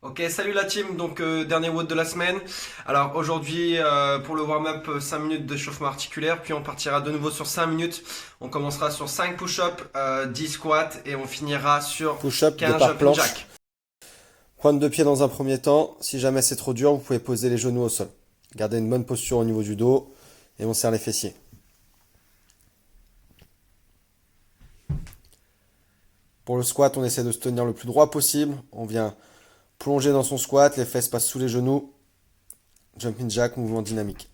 Ok, salut la team, donc dernier WOD de la semaine. Alors aujourd'hui pour le warm-up 5 minutes d'échauffement articulaire, puis on partira de nouveau sur 5 minutes. On commencera sur 5 push-ups, 10 squats et on finira sur Push-up, 15 départ jumping planche. jack. Pointe de pied dans un premier temps. Si jamais c'est trop dur, vous pouvez poser les genoux au sol. Gardez une bonne posture au niveau du dos et on serre les fessiers. Pour le squat, on essaie de se tenir le plus droit possible. On vient plonger dans son squat, les fesses passent sous les genoux. Jumping jack, mouvement dynamique.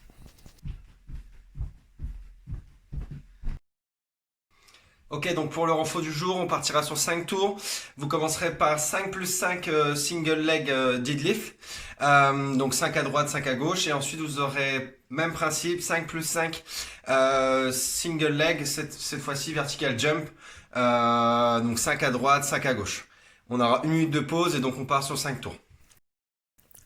Ok, donc pour le renfort du jour, on partira sur 5 tours. Vous commencerez par 5 plus 5 single leg deadlift. Donc 5 à droite, 5 à gauche. Et ensuite, vous aurez même principe, 5 plus 5 single leg, cette fois-ci vertical jump. Donc 5 à droite, 5 à gauche. On aura une minute de pause et donc on part sur 5 tours.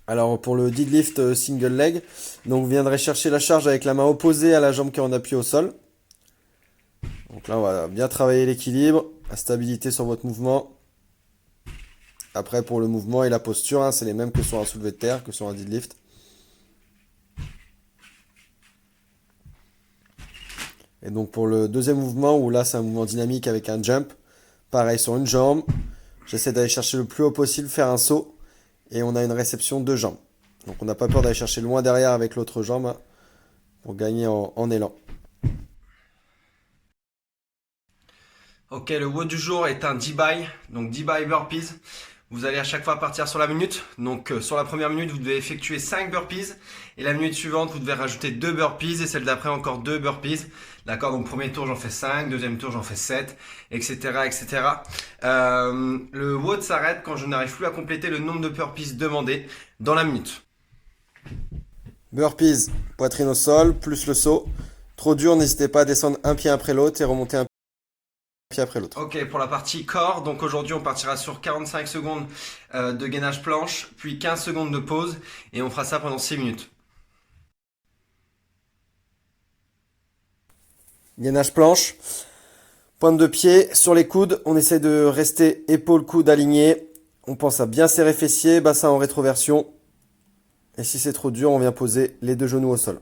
Alors pour le deadlift single leg, donc vous viendrez chercher la charge avec la main opposée à la jambe qui est en appui au sol. Donc là, on va bien travailler l'équilibre, la stabilité sur votre mouvement. Après, pour le mouvement et la posture, hein, c'est les mêmes que sur un soulevé de terre, que sur un deadlift. Et donc pour le deuxième mouvement, où là c'est un mouvement dynamique avec un jump, pareil sur une jambe, j'essaie d'aller chercher le plus haut possible, faire un saut, et on a une réception de jambes. Donc on n'a pas peur d'aller chercher loin derrière avec l'autre jambe hein, pour gagner en élan. Ok, le WOD du jour est un D-by, donc D-by burpees. Vous allez à chaque fois partir sur la minute. Donc sur la première minute, vous devez effectuer 5 burpees. Et la minute suivante, vous devez rajouter 2 burpees. Et celle d'après, encore 2 burpees. D'accord, donc premier tour, j'en fais 5. Deuxième tour, j'en fais 7. Etc. etc. Le WOD s'arrête quand je n'arrive plus à compléter le nombre de burpees demandés dans la minute. Burpees, poitrine au sol, plus le saut. Trop dur, n'hésitez pas à descendre un pied après l'autre et remonter un pied après l'autre. Ok, pour la partie corps, donc aujourd'hui on partira sur 45 secondes de gainage planche, puis 15 secondes de pause, et on fera ça pendant 6 minutes. Gainage planche, pointe de pied sur les coudes, on essaie de rester épaule-coude alignés. On pense à bien serrer fessiers, bassin en rétroversion. Et si c'est trop dur, on vient poser les deux genoux au sol.